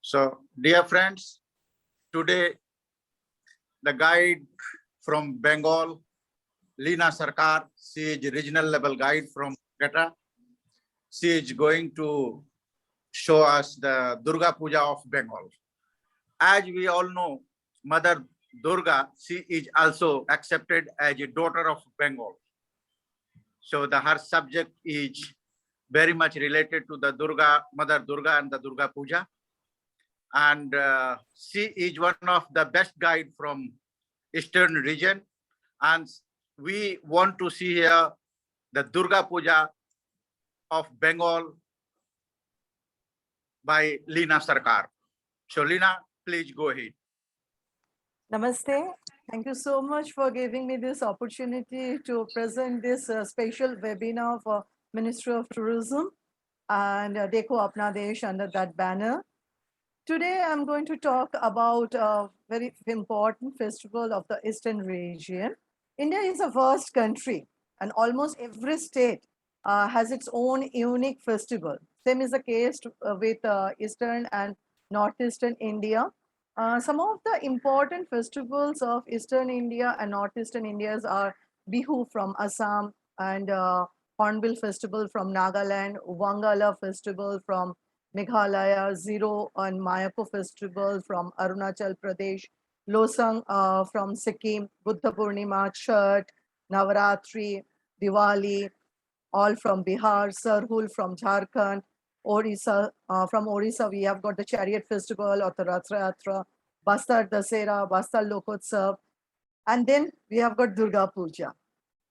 So, dear friends, today the guide from Bengal, Leena Sarkar, she is regional level guide from Calcutta. She is going to show us the Durga Puja of Bengal. As we all know, Mother Durga, she is also accepted as a daughter of Bengal. So her subject is very much related to the Durga, Mother Durga and the Durga Puja. And she is one of the best guide from Eastern region. And we want to see here the Durga Puja of Bengal by Leena Sarkar. So Leena, please go ahead. Namaste. Thank you so much for giving me this opportunity to present this special webinar for Ministry of Tourism and Dekho Apna Desh under that banner. Today, I'm going to talk about a very important festival of the Eastern region. India is a vast country and almost every state has its own unique festival. Same is the case with Eastern and Northeastern India. Some of the important festivals of Eastern India and Northeastern India are Bihu from Assam and Hornbill Festival from Nagaland, Wangala Festival from Meghalaya, Zero and Mayako Festival from Arunachal Pradesh, Losang from Sikkim, Buddha Purnima, Chhat, Navaratri, Diwali, all from Bihar, Sarhul from Jharkhand, Orissa, from Orissa we have got the Chariot Festival or the Rath Yatra, Bastar Dasera, Bastar Lokotsav, and then we have got Durga Puja.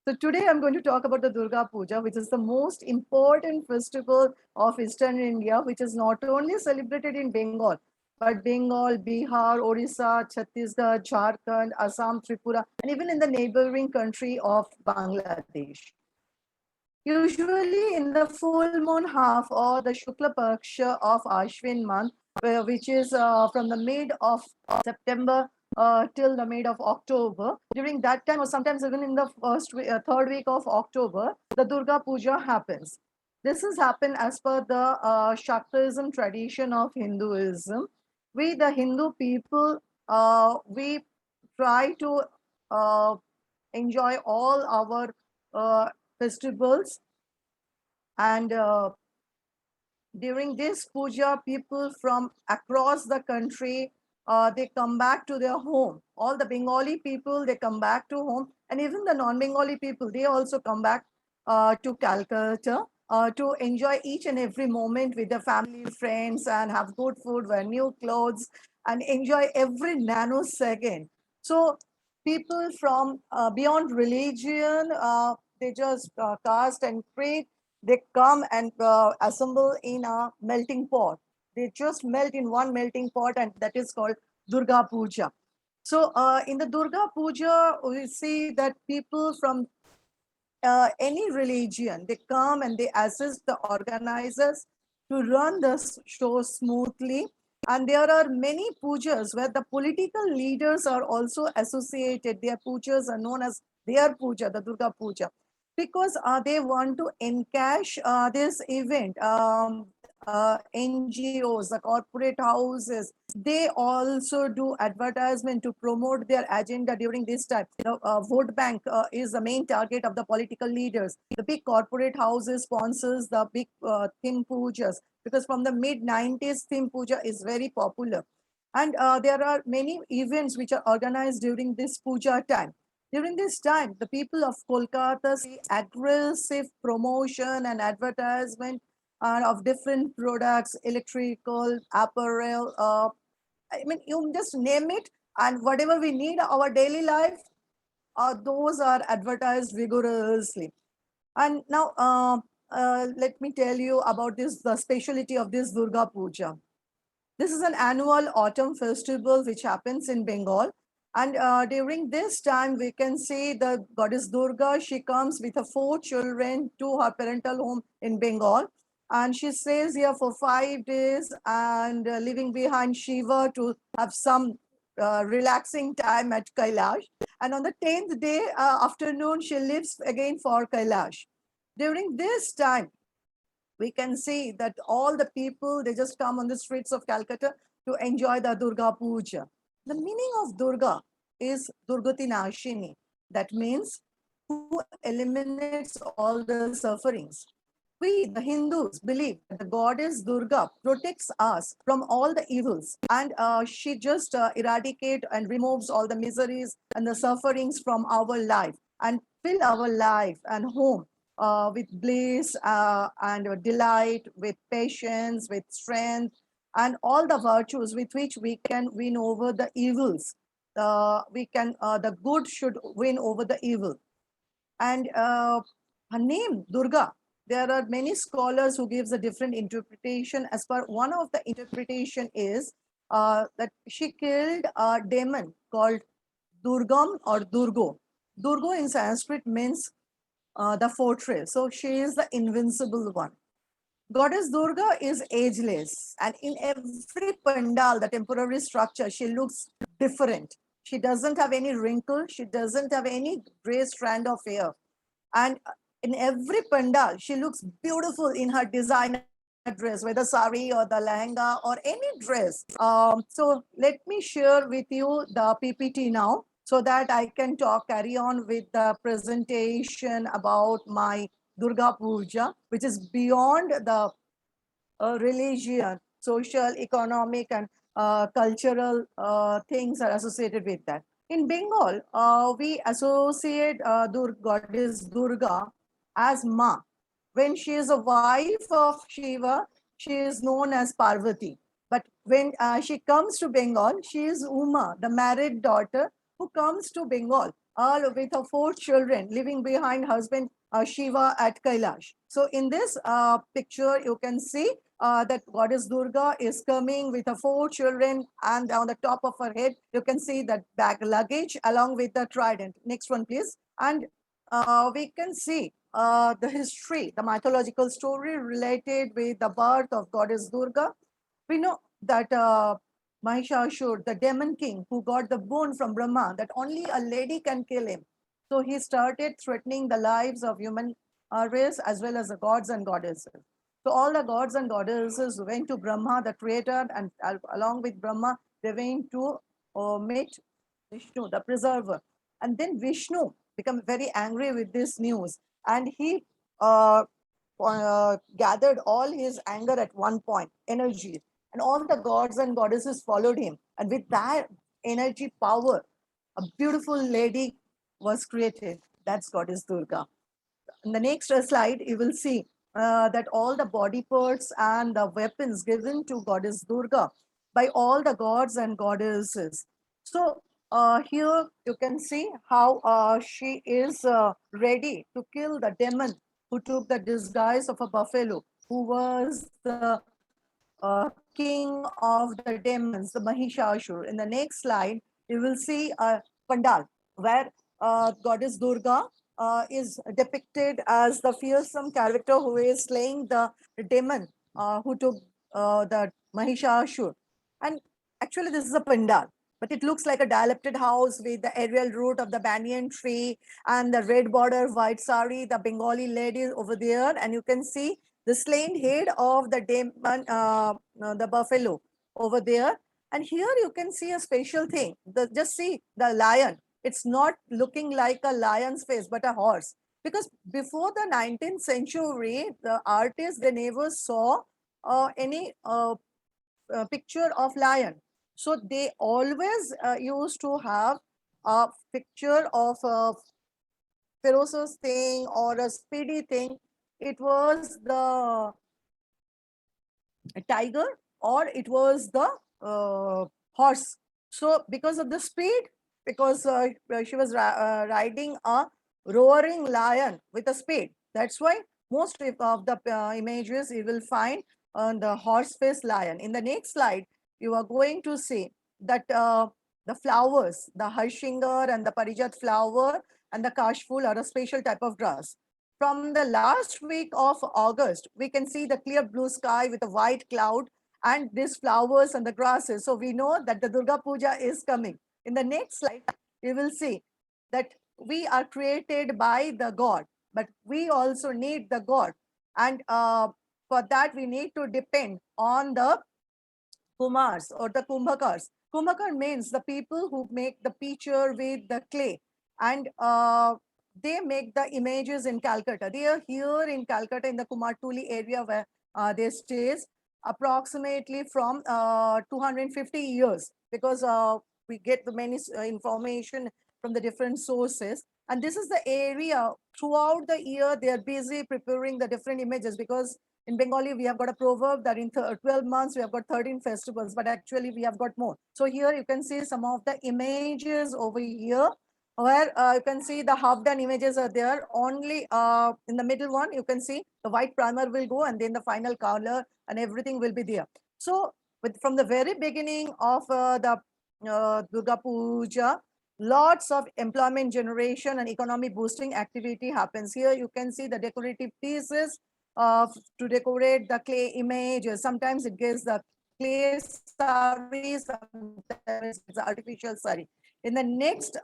So today I'm going to talk about the Durga Puja, which is the most important festival of Eastern India, which is not only celebrated in Bengal, but Bengal, Bihar, Orissa, Chhattisgarh, Jharkhand, Assam, Tripura, and even in the neighboring country of Bangladesh. Usually in the full moon half or the Shukla Paksha of Ashwin month, which is from the mid of September till the mid of October. During that time, or sometimes even in the third week of October, the Durga Puja happens. This has happened as per the Shaktism tradition of Hinduism. We, the Hindu people, we try to enjoy all our festivals, and during this puja, people from across the country they come back to their home. All the Bengali people, they come back to home, and even the non-Bengali people, they also come back to Calcutta to enjoy each and every moment with their family, friends, and have good food, wear new clothes, and enjoy every nanosecond. So people from beyond religion, they just cast and pray. They come and assemble in a melting pot. They just melt in one melting pot, and that is called Durga Puja. So in the Durga Puja, we see that people from any religion, they come and they assist the organizers to run the show smoothly. And there are many pujas where the political leaders are also associated. Their pujas are known as their puja, the Durga Puja, because they want to encash this event. NGOs, the corporate houses, they also do advertisement to promote their agenda during this time. Vote bank is the main target of the political leaders. The big corporate houses sponsors the big theme pujas, because from the mid-90s, theme puja is very popular. And there are many events which are organized during this puja time. During this time, the people of Kolkata see aggressive promotion and advertisement of different products, electrical, apparel, I mean, you just name it, and whatever we need our daily life, those are advertised vigorously. And now, let me tell you about this, the speciality of this Durga Puja. This is an annual autumn festival which happens in Bengal. And during this time, we can see the goddess Durga, she comes with her 4 children to her parental home in Bengal. And she stays here for 5 days and leaving behind Shiva to have some relaxing time at Kailash. And on the 10th day afternoon, she leaves again for Kailash. During this time, we can see that all the people, they just come on the streets of Calcutta to enjoy the Durga Puja. The meaning of Durga is Durgati Nashini. That means who eliminates all the sufferings. We, the Hindus, believe that the goddess Durga protects us from all the evils, and she just eradicate and removes all the miseries and the sufferings from our life and fill our life and home with bliss and delight, with patience, with strength, and all the virtues with which we can win over the evils. The good should win over the evil. And her name, Durga, there are many scholars who gives a different interpretation. As per one of the interpretation is that she killed a demon called Durgam or Durgo. Durgo in Sanskrit means the fortress. So she is the invincible one. Goddess Durga is ageless, and in every pandal, the temporary structure, she looks different. She doesn't have any wrinkle, she doesn't have any gray strand of hair. And in every pandal, she looks beautiful in her designer dress, whether sari or the lehenga or any dress. So let me share with you the PPT now so that I can carry on with the presentation about my Durga Puja, which is beyond the religion, social, economic, and cultural things are associated with that. In Bengal, we associate goddess Durga as Ma. When she is a wife of Shiva, she is known as Parvati. But when she comes to Bengal, she is Uma, the married daughter who comes to Bengal all with her 4 children living behind husband Shiva at Kailash. So in this picture, you can see that goddess Durga is coming with her 4 children, and on the top of her head, you can see that bag luggage along with the trident. Next one, please. And we can see the history, the mythological story related with the birth of goddess Durga. We know that Mahishasur, the demon king who got the boon from Brahma, that only a lady can kill him. So he started threatening the lives of human race as well as the gods and goddesses. So all the gods and goddesses went to Brahma, the creator, and along with Brahma, they went to meet Vishnu, the preserver. And then Vishnu became very angry with this news, and he gathered all his anger at one point, energy, and all the gods and goddesses followed him. And with that energy power, a beautiful lady was created. That's goddess Durga. In the next slide, you will see that all the body parts and the weapons given to goddess Durga by all the gods and goddesses. So here you can see how she is ready to kill the demon who took the disguise of a buffalo, who was the king of the demons, the Mahishasur. In the next slide, you will see a pandal where goddess Durga is depicted as the fearsome character who is slaying the demon who took the Mahishasur. And actually, this is a pandal, but it looks like a dilapidated house with the aerial root of the banyan tree and the red border white sari, the Bengali lady over there. And you can see the slain head of the demon, the buffalo over there. And here you can see a special thing. Just see the lion. It's not looking like a lion's face, but a horse. Because before the 19th century, the artists, they never saw any picture of lion. So they always used to have a picture of a ferocious thing or a speedy thing. It was the tiger or it was the horse. So because of the speed, because she was riding a roaring lion with a speed. That's why most of the images you will find on the horse-faced lion. In the next slide, you are going to see that the flowers, the harshingar and the parijat flower and the kashful are a special type of grass. From the last week of August, we can see the clear blue sky with a white cloud and these flowers and the grasses. So we know that the Durga Puja is coming. In the next slide, you will see that we are created by the God, but we also need the God. And for that, we need to depend on the Kumars or the Kumbhakars. Kumbhakar means the people who make the pitcher with the clay, and they make the images in Calcutta. They are here in Calcutta in the Kumartuli area where they stays approximately from 250 years, because we get the many information from the different sources. And this is the area throughout the year they are busy preparing the different images, because in Bengali, we have got a proverb that in 12 months, we have got 13 festivals, but actually we have got more. So here you can see some of the images over here, where you can see the half done images are there. Only in the middle one, you can see the white primer will go, and then the final color and everything will be there. So from the very beginning of the Durga Puja, lots of employment generation and economy boosting activity happens. Here you can see the decorative pieces to decorate the clay images. Sometimes it gives the clay sari, sometimes it's artificial sari. In the next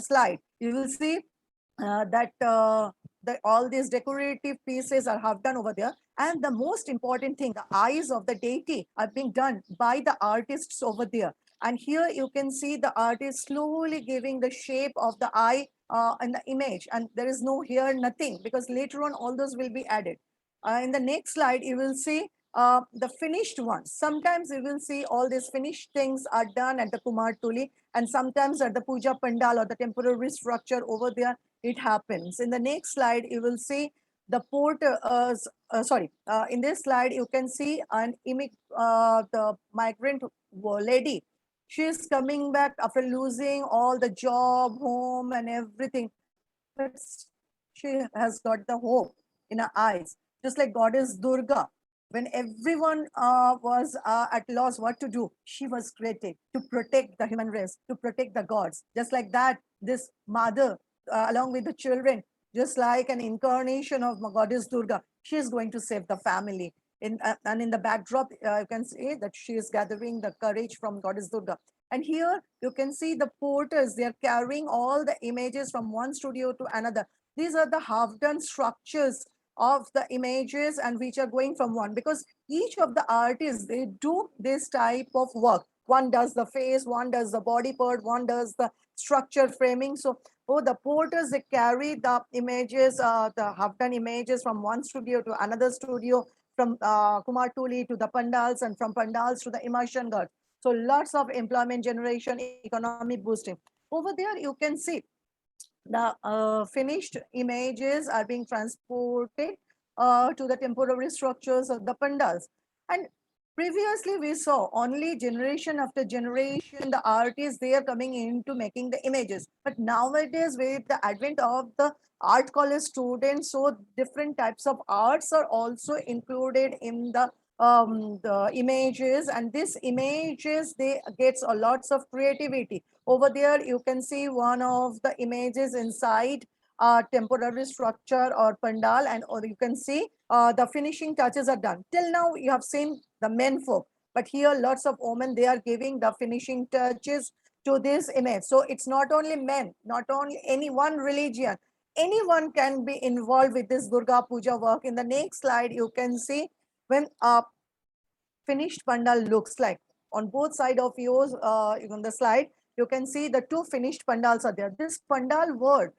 slide, you will see that all these decorative pieces are half done over there. And the most important thing, the eyes of the deity are being done by the artists over there. And here you can see the artist slowly giving the shape of the eye in the image. And there is no here, nothing, because later on all those will be added. In the next slide, you will see the finished ones. Sometimes you will see all these finished things are done at the Kumartuli, and sometimes at the Puja Pandal or the temporary structure over there, it happens. In the next slide, you will see the in this slide, you can see an image, the migrant lady. She is coming back after losing all the job, home, and everything. But she has got the hope in her eyes, just like Goddess Durga. When everyone was at loss what to do, she was created to protect the human race, to protect the gods. Just like that, this mother, along with the children, just like an incarnation of Goddess Durga, she is going to save the family. And in the backdrop, you can see that she is gathering the courage from Goddess Durga. And here you can see the porters, they are carrying all the images from one studio to another. These are the half-done structures of the images, and which are going from one, because each of the artists, they do this type of work. One does the face, one does the body part, one does the structure framing. So the porters, they carry the images, the half-done images from one studio to another studio, from Kumartuli to the pandals, and from pandals to the immersion guard. So lots of employment generation, economic boosting. Over there, you can see the finished images are being transported to the temporary structures of the pandals. And previously we saw only generation after generation, the artists, they are coming into making the images. But nowadays, with the advent of the art college students, so different types of arts are also included in the images, and these images, they gets a lots of creativity. Over there, you can see one of the images inside temporary structure or pandal, and or you can see the finishing touches are done. Till now, you have seen the men folk, but here lots of women, they are giving the finishing touches to this image. So it's not only men, not only any one religion, anyone can be involved with this Durga Puja work. In the next slide, you can see when a finished pandal looks like. On both sides of yours, on the slide, you can see the two finished pandals are there. This pandal word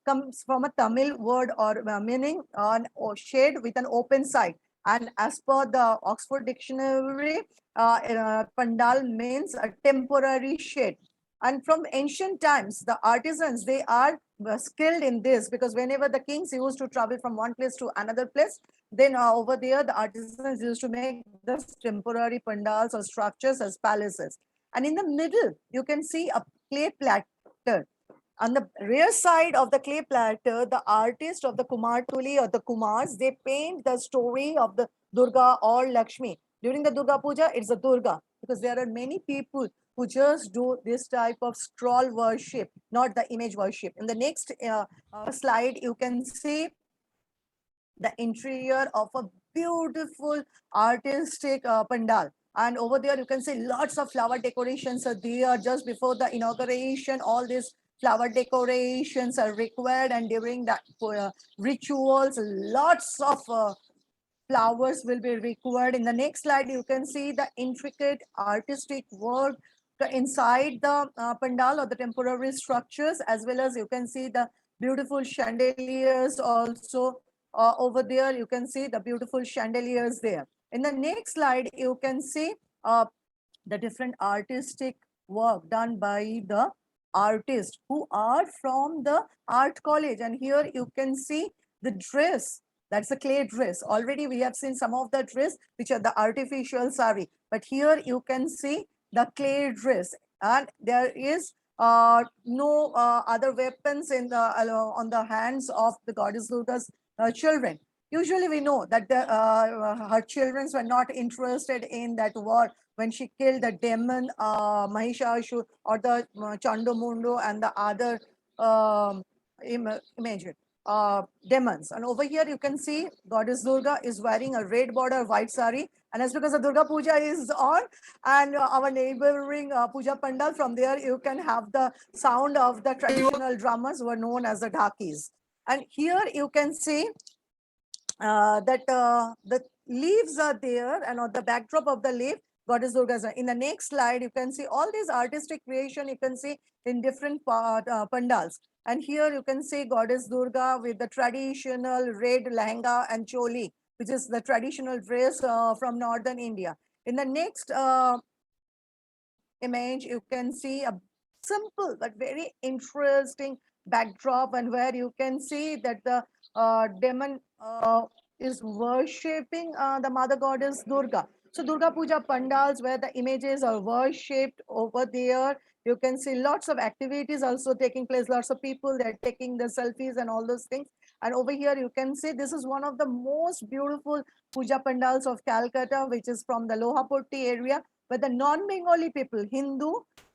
comes from a Tamil word or meaning on or shade with an open side. And as per the Oxford Dictionary, pandal means a temporary shade. And from ancient times, the artisans, they are skilled in this, because whenever the kings used to travel from one place to another place, then over there, the artisans used to make the temporary pandals or structures as palaces. And in the middle, you can see a clay platter. On the rear side of the clay platter, the artist of the Kumartuli or the Kumars, they paint the story of the Durga or Lakshmi. During the Durga Puja, it's a Durga, because there are many people who just do this type of scroll worship, not the image worship. In the next slide, you can see the interior of a beautiful artistic pandal. And over there, you can see lots of flower decorations are there. Just before the inauguration, all these flower decorations are required, and during that rituals, lots of flowers will be required. In the next slide, you can see the intricate artistic work inside the pandal or the temporary structures, as well as you can see the beautiful chandeliers also over there. You can see the beautiful chandeliers there. In the next slide, you can see the different artistic work done by the artists who are from the art college. And here you can see the dress. That's a clay dress. Already we have seen some of the dress, which are the artificial sari. But here you can see the clay dress. And there is no other weapons in the on the hands of the goddess Durga's children. Usually we know that her children were not interested in that war when she killed the demon Mahishasur or the Chandamundo and the other image demons. And over here you can see goddess Durga is wearing a red border white sari, and that's because the Durga Puja is on, and our neighboring Puja Pandal, from there you can have the sound of the traditional drummers who are known as the dhakis. And here you can see that the leaves are there, and on the backdrop of the leaf, goddess Durga is there. In the next slide, you can see all these artistic creation you can see in different pandals. And here you can see goddess Durga with the traditional red lehenga and choli, which is the traditional dress from northern India. In the next image, you can see a simple but very interesting backdrop, and where you can see that the demon is worshipping the mother goddess Durga. So Durga Puja pandals where the images are worshipped over there. You can see lots of activities also taking place, lots of people, they're taking the selfies and all those things. And over here you can see this is one of the most beautiful puja pandals of Calcutta, which is from the Lohapurti area, where the non-Bengali people, Hindu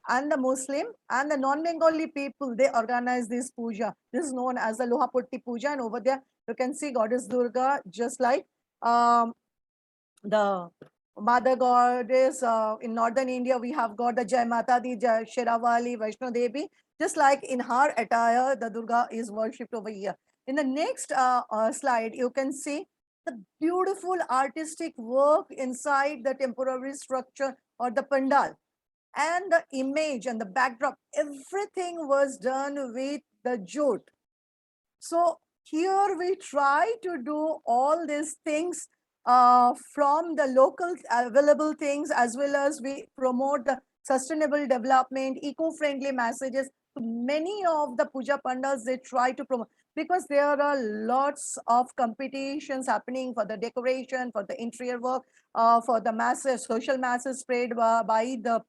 and the Muslim and the non-Bengali people, they organize this puja. This is known as the Lohapurti Puja, and over there you can see goddess Durga, just like the mother goddess in northern India. We have got the Jai Mata Di, Jai Sheravali, Vaishno Devi. Just like in her attire, the Durga is worshipped over here. In the next slide, you can see the beautiful artistic work inside the temporary structure or the pandal, and the image and the backdrop. Everything was done with the jute. So here we try to do all these things from the local available things, as well as we promote the sustainable development, eco-friendly messages. Many of the puja pandals, they try to promote, because there are lots of competitions happening for the decoration, for the interior work, for the masses, social masses spread by the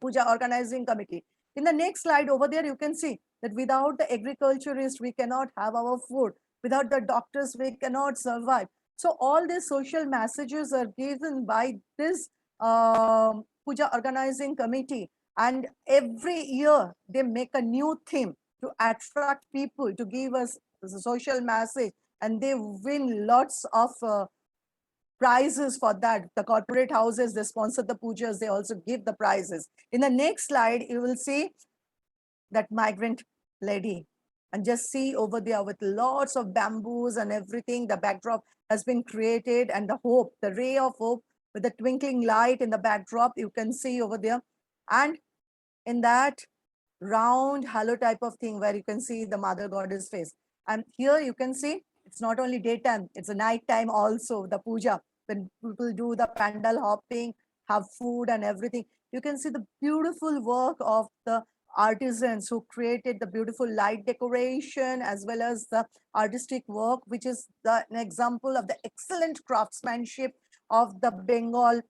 puja organizing committee. In the next slide over there, you can see that without the agriculturists, we cannot have our food. Without the doctors, we cannot survive. So all these social messages are given by this puja organizing committee. And every year they make a new theme to attract people, to give us the social message. And they win lots of prizes for that. The corporate houses, they sponsor the pujas, they also give the prizes. In the next slide, you will see that migrant lady, and just see over there with lots of bamboos and everything, the backdrop has been created, and the hope, the ray of hope with the twinkling light in the backdrop, you can see over there. And in that round halo type of thing where you can see the mother goddess face. And here you can see it's not only daytime, it's a night time also, the puja, when people do the pandal hopping, have food and everything. You can see the beautiful work of the artisans who created the beautiful light decoration, as well as the artistic work, which is an example of the excellent craftsmanship of the Bengal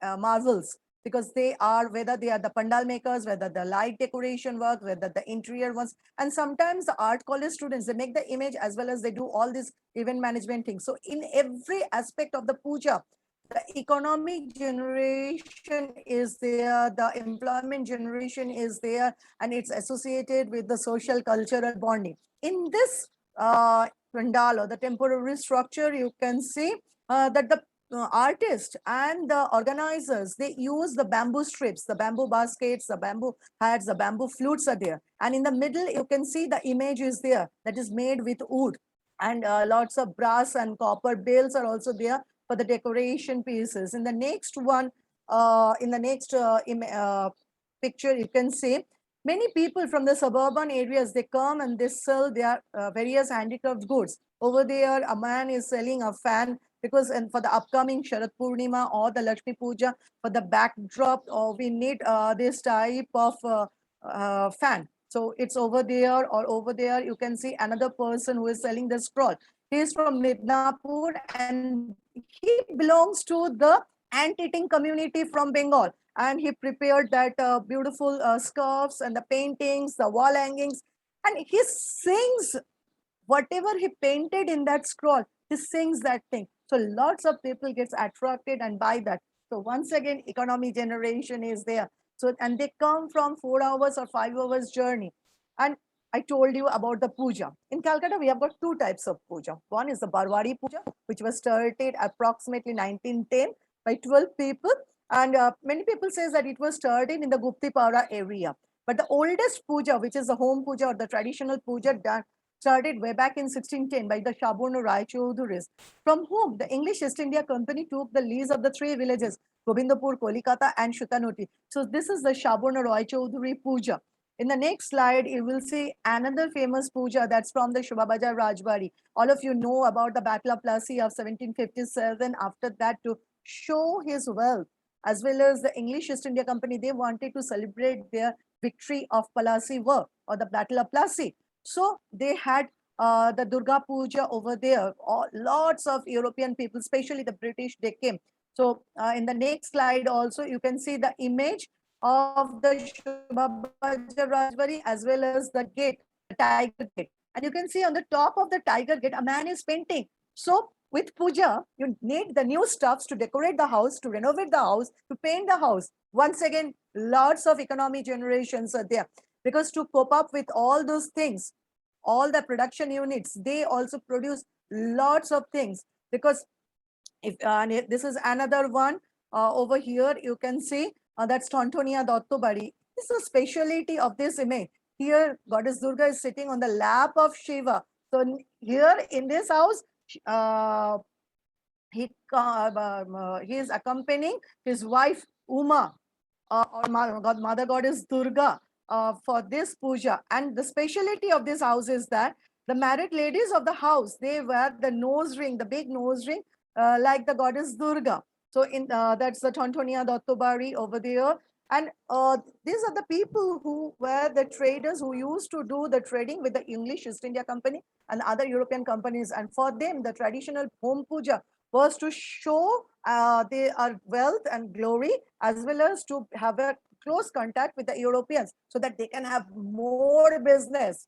marvels, because they are, whether they are the pandal makers, whether the light decoration work, whether the interior ones, and sometimes the art college students, they make the image as well as they do all this event management things. So in every aspect of the puja, the economic generation is there, the employment generation is there, and it's associated with the social cultural bonding. In this pandal or the temporary structure, you can see that the artists and the organizers, they use the bamboo strips, the bamboo baskets, the bamboo hats, the bamboo flutes are there. And in the middle, you can see the image is there that is made with wood. and lots of brass and copper bales are also there for the decoration pieces. In the next one, in the next picture, you can see many people from the suburban areas, they come and they sell their various handicraft goods. Over there, a man is selling a fan because and for the upcoming Sharad Purnima or the Lakshmi Puja, for the backdrop, we need this type of fan. So it's over there or over there. You can see another person who is selling the scroll. He is from Midnapur and he belongs to the ant-eating community from Bengal. And he prepared that beautiful scarves and the paintings, the wall hangings. And he sings whatever he painted in that scroll, he sings that thing. So lots of people gets attracted and buy that. So once again, economy generation is there. So, and they come from 4 hours or 5 hours journey. And I told you about the puja. In Calcutta, we have got two types of puja. One is the Barwadi puja, which was started approximately 1910 by 12 people. And many people says that it was started in the Guptipara area. But the oldest puja, which is the home puja or the traditional puja done, started way back in 1610 by the Shaburna Rai Chaudhuris, from whom the English East India Company took the lease of the three villages, Govindapur, Kolikata, and Shutanoti. So this is the Shaburna Rai Chaudhuri Puja. In the next slide, you will see another famous puja that's from the Shubhabajar Rajbari. All of you know about the Battle of Plassey of 1757. After that, to show his wealth, as well as the English East India Company, they wanted to celebrate their victory of Plassey War or the Battle of Plassey. So they had the Durga Puja over there. Lots of European people, especially the British, they came. So in the next slide also, you can see the image of the Shubhabajar Rajbari as well as the gate, the Tiger Gate. And you can see on the top of the Tiger Gate, a man is painting. So with puja, you need the new stuffs to decorate the house, to renovate the house, to paint the house. Once again, lots of economy generations are there. Because to cope up with all those things, all the production units, they also produce lots of things. Because if this is another one over here, you can see that's Tontonia Dottobari. This is a speciality of this image. Here, Goddess Durga is sitting on the lap of Shiva. So here in this house, he is accompanying his wife Uma or Mother Goddess Durga for this puja. And the speciality of this house is that the married ladies of the house, they wear the nose ring, the big nose ring, like the Goddess Durga. So in that's the Tontonia Dottobari over there. And these are the people who were the traders who used to do the trading with the English East India Company and other European companies. And for them, the traditional home puja was to show their wealth and glory, as well as to have a close contact with the Europeans so that they can have more business.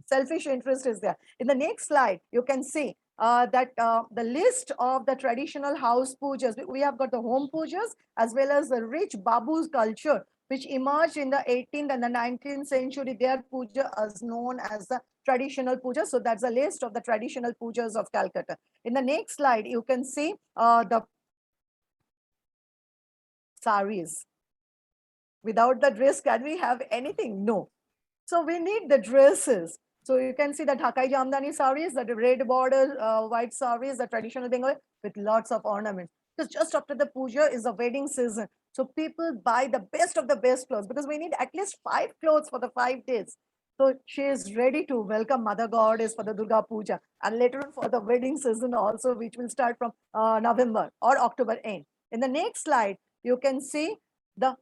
Selfish interest is there. In the next slide, you can see that the list of the traditional house pujas. We have got the home pujas as well as the rich Babu's culture, which emerged in the 18th and the 19th century. Their puja is known as the traditional puja. So that's a list of the traditional pujas of Calcutta. In the next slide, you can see the saris. Without the dress, can we have anything? No. So we need the dresses. So you can see the Dhakai Jamdani saris, the red border white saris, the traditional Bengali with lots of ornaments. Because just after the puja is the wedding season. So people buy the best of the best clothes because we need at least 5 clothes for the 5 days. So she is ready to welcome Mother Goddess for the Durga Puja and later on for the wedding season also, which will start from November or October end. In the next slide, you can see the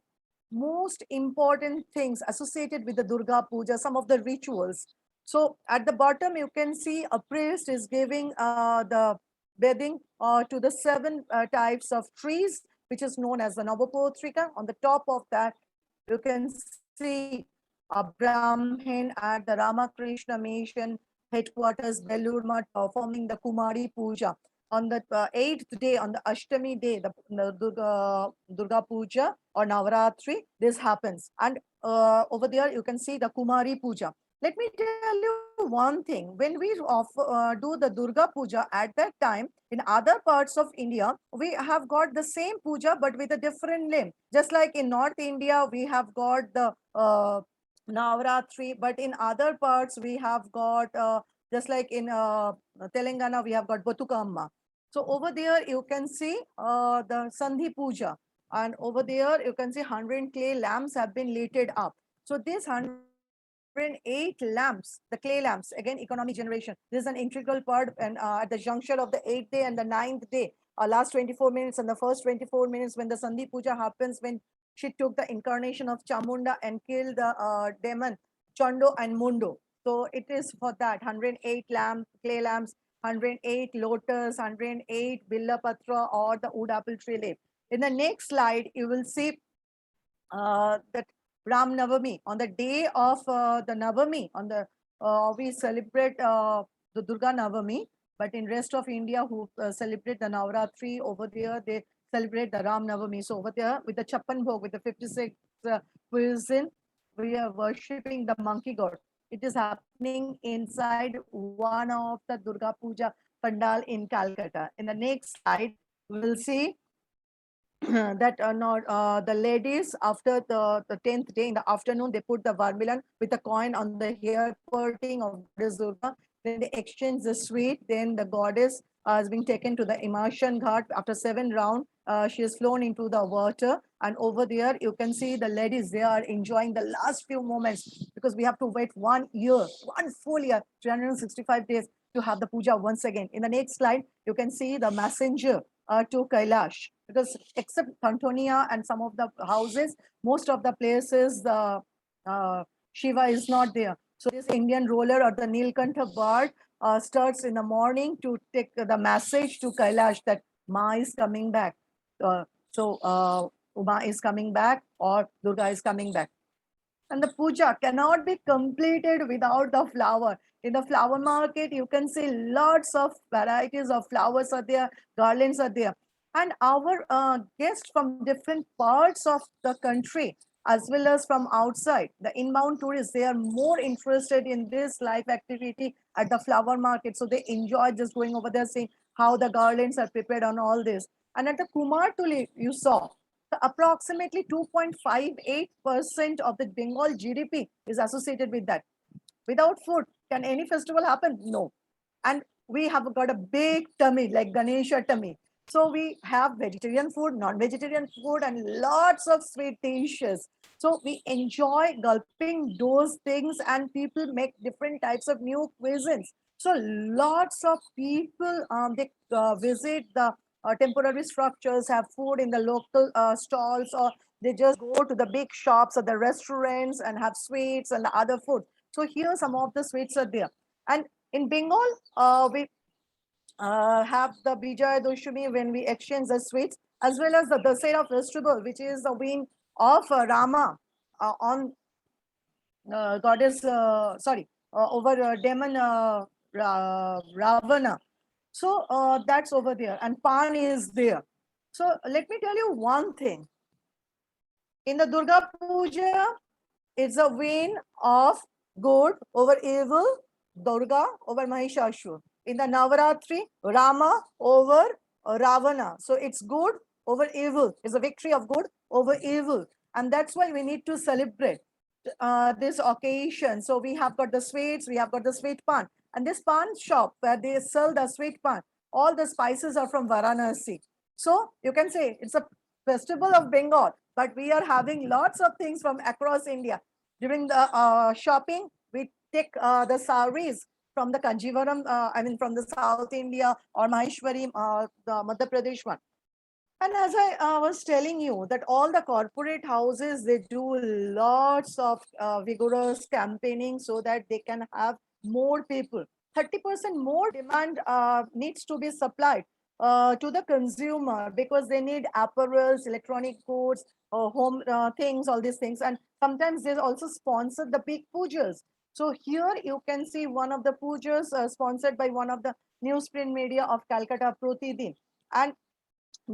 most important things associated with the Durga Puja, some of the rituals. So at the bottom, you can see a priest is giving the bedding to the 7 types of trees, which is known as the Navapotrika. On the top of that, you can see a Brahmin at the Ramakrishna Mission headquarters, Belur Math, performing the Kumari Puja. On the 8th day, on the Ashtami day, the Durga Puja or Navaratri, this happens. And over there, you can see the Kumari Puja. Let me tell you one thing. When we do the Durga Puja at that time, in other parts of India, we have got the same puja, but with a different name. Just like in North India, we have got the Navaratri, but in other parts, we have got just like in Telangana, we have got Batukamma. So over there, you can see the Sandhi Puja. And over there, you can see 100 clay lamps have been lighted up. So this 108 lamps, the clay lamps, again, economic generation. This is an integral part and at the juncture of the 8th day and the 9th day, last 24 minutes and the first 24 minutes when the Sandhi Puja happens, when she took the incarnation of Chamunda and killed the demon Chando and Mundo. So it is for that 108 clay lamps, 108 lotus, 108 billapatra or the wood apple tree leaf. In the next slide, you will see that Ram Navami. On the day of the Navami, on the we celebrate the Durga Navami, but in rest of India who celebrate the Navratri, over there they celebrate the Ram Navami. So over there with the Chappan Bhog, with the 56 cuisine, we are worshipping the monkey god. It is happening inside one of the Durga Puja pandal in Calcutta. In the next slide, we'll see that not the ladies after the 10th day in the afternoon, they put the vermilion with a coin on the hair parting of goddess Durga. Then they exchange the sweet. Then the goddess is being taken to the immersion ghat. After 7 rounds, she is flown into the water. And over there, you can see the ladies, they are enjoying the last few moments because we have to wait 1 year, 1 full year, 365 days to have the puja once again. In the next slide, you can see the messenger to Kailash, because except Kantonia and some of the houses, most of the places the Shiva is not there. So this Indian roller or the Nilkantha bird starts in the morning to take the message to Kailash that Ma is coming back. Uma is coming back or Durga is coming back. And the puja cannot be completed without the flower. In the flower market, you can see lots of varieties of flowers are there, garlands are there. And our guests from different parts of the country, as well as from outside, the inbound tourists, they are more interested in this life activity at the flower market. So they enjoy just going over there, seeing how the garlands are prepared on all this. And at the Kumar Tulip, you saw approximately 2.58% of the Bengal GDP is associated with that. Without food, can any festival happen? No. And we have got a big tummy like Ganesha tummy. So we have vegetarian food, non-vegetarian food, and lots of sweet dishes. So we enjoy gulping those things, and people make different types of new cuisines. So lots of people they visit the temporary structures, have food in the local stalls, or they just go to the big shops or the restaurants and have sweets and other food. So here some of the sweets are there. And in Bengal, we have the Bijay Dushmi when we exchange the sweets, as well as the Dasera festival, which is the wing of Rama on goddess, over demon Ravana. So that's over there, and Pan is there. So let me tell you one thing. In the Durga Puja, it's a win of good over evil, Durga over Mahishasur. In the Navaratri, Rama over Ravana. So it's good over evil. It's a victory of good over evil. And that's why we need to celebrate this occasion. So we have got the sweets, we have got the sweet pan. And this pan shop where they sell the sweet pan, all the spices are from Varanasi. So you can say it's a festival of Bengal, but we are having lots of things from across India. During the shopping, we take the saris from the Kanjivaram, from the South India or Maheshwari, the Madhya Pradesh one. And as I was telling you that all the corporate houses, they do lots of vigorous campaigning so that they can have more people. 30% more demand needs to be supplied to the consumer because they need apparels, electronic goods, home things, all these things. And sometimes they also sponsor the big pujas. So here you can see one of the pujas sponsored by one of the newsprint media of Calcutta, Pratidin. And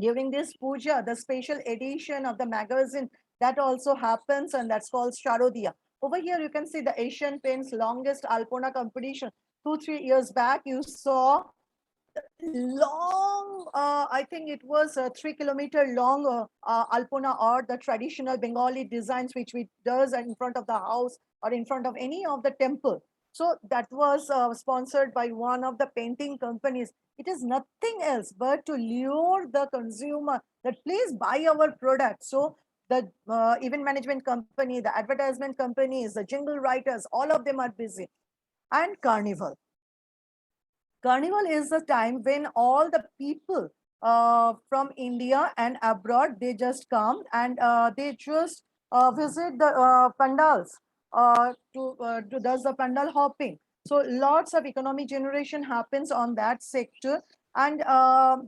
during this puja, the special edition of the magazine that also happens, and that's called Sharodiya. Over here, you can see the Asian Paints longest Alpona competition. 2-3 years back, you saw long, I think it was a 3-kilometer long Alpona art, the traditional Bengali designs which we does in front of the house or in front of any of the temple. So that was sponsored by one of the painting companies. It is nothing else but to lure the consumer that please buy our product. So the event management company, the advertisement companies, the jingle writers, all of them are busy. And Carnival. Carnival is the time when all the people from India and abroad, they just come and they just visit the pandals to does the pandal hopping. So lots of economic generation happens on that sector. And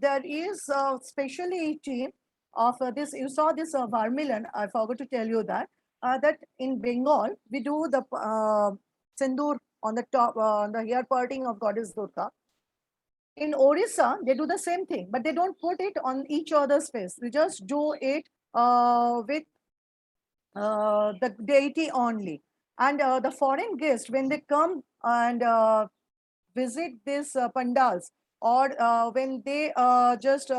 there is a specialty of this. You saw this Varmilan. I forgot to tell you that that in Bengal we do the sindoor on the top on the hair parting of goddess Durga. In Orissa, they do the same thing, but they don't put it on each other's face. They just do it with the deity only. And the foreign guests, when they come and visit these pandals, or when they just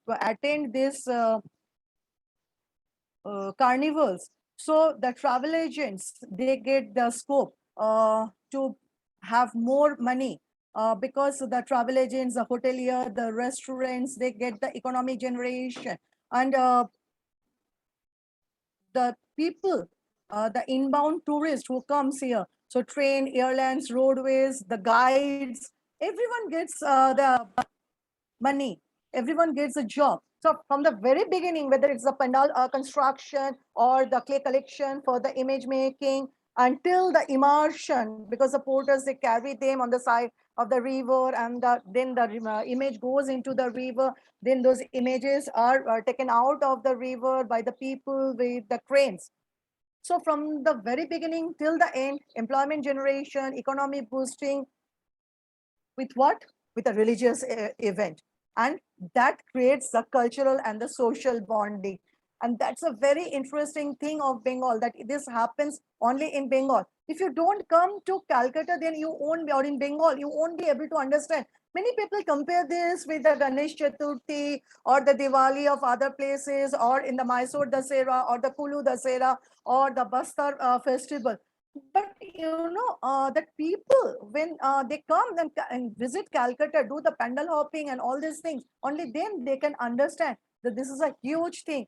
attend this carnivals, so the travel agents, they get the scope to have more money because the travel agents, the hotelier, the restaurants, they get the economic generation. And the people, the inbound tourist who comes here, so train, airlines, roadways, the guides, everyone gets the money, everyone gets a job. So from the very beginning, whether it's the pandal construction or the clay collection for the image making, until the immersion, because the porters, they carry them on the side of the river, and then the image goes into the river. Then those images are taken out of the river by the people with the cranes. So from the very beginning till the end, employment generation, economy boosting, with what? With a religious event. And that creates the cultural and the social bonding. And that's a very interesting thing of Bengal, that this happens only in Bengal. If you don't come to Calcutta, then you won't be, or in Bengal, you won't be able to understand. Many people compare this with the Ganesh Chaturthi or the Diwali of other places, or in the Mysore Dasera or the Kulu Dasera or the Bastar festival. But that people, when they come and visit Calcutta, do the pandal hopping and all these things, only then they can understand that this is a huge thing.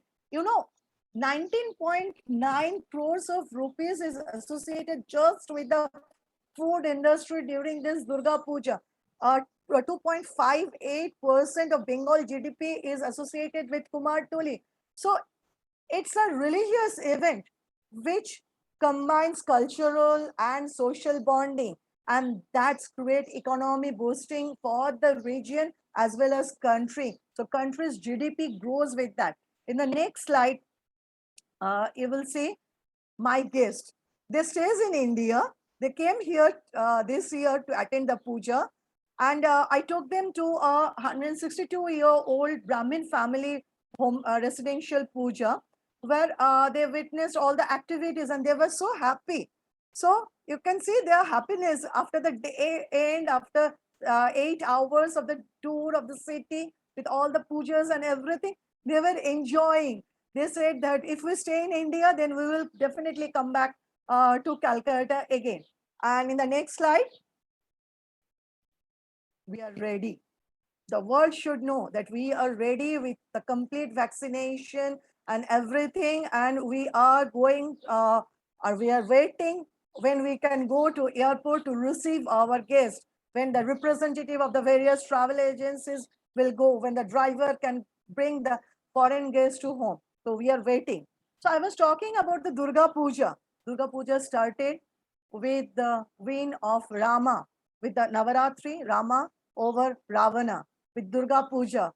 19.9 crores of rupees is associated just with the food industry during this Durga Puja. 2.58% of Bengal GDP is associated with Kumar Tuli. So it's a religious event which combines cultural and social bonding, and that's great economy boosting for the region as well as country. So country's GDP grows with that. In the next slide, you will see my guest. They stays in India. They came here this year to attend the puja, and I took them to a 162-year-old Brahmin family home residential puja, where they witnessed all the activities and they were so happy. So you can see their happiness after the day end, after 8 hours of the tour of the city with all the pujas and everything. They were enjoying. They said that if we stay in India, then we will definitely come back to Calcutta again. And in the next slide, we are ready. The world should know that we are ready with the complete vaccination and everything, and we are going, or we are waiting when we can go to airport to receive our guests, when the representative of the various travel agencies will go, when the driver can bring the foreign guests to home. So we are waiting. So I was talking about the Durga Puja. Durga Puja started with the win of Rama, with the Navaratri, Rama over Ravana, with Durga Puja.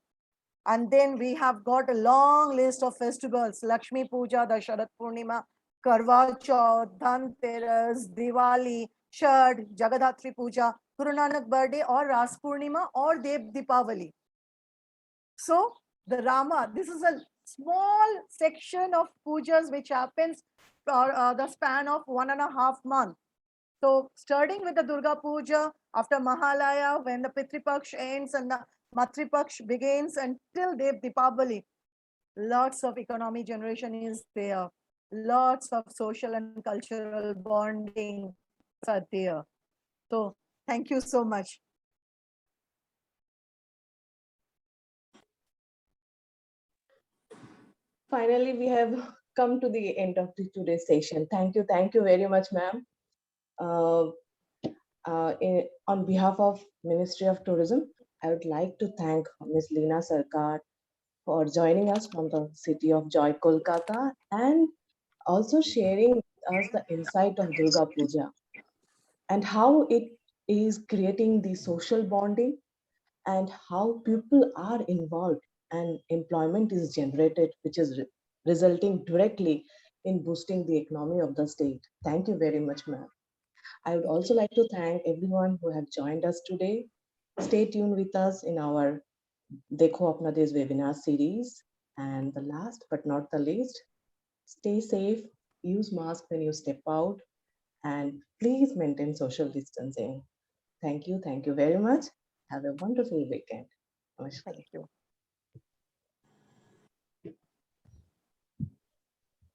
And then we have got a long list of festivals: Lakshmi Puja, the Sharad Purnima, Karwa Chauth, Dhanteras, Diwali, Shad, Jagadhatri Puja, Guru Nanak birthday, or Ras Purnima, or Dev Deepavali. So the Rama, this is a small section of pujas which happens for the span of 1.5 months. So starting with the Durga Puja, after Mahalaya, when the Pitripaksh ends and the Matripaksh begins until Dev Deepavali, lots of economic generation is there. Lots of social and cultural bonding are there. So thank you so much. Finally, we have come to the end of today's session. Thank you very much, ma'am. On behalf of Ministry of Tourism, I would like to thank Ms. Leena Sarkar for joining us from the city of Joy, Kolkata, and also sharing with us the insight of Durga Puja and how it is creating the social bonding and how people are involved and employment is generated, which is resulting directly in boosting the economy of the state. Thank you very much, ma'am. I would also like to thank everyone who have joined us today. Stay tuned with us in our Dekho Apna Desh webinar series. And the last but not the least, stay safe, use mask when you step out, and please maintain social distancing. Thank you very much. Have a wonderful weekend. Namaskar. Thank you.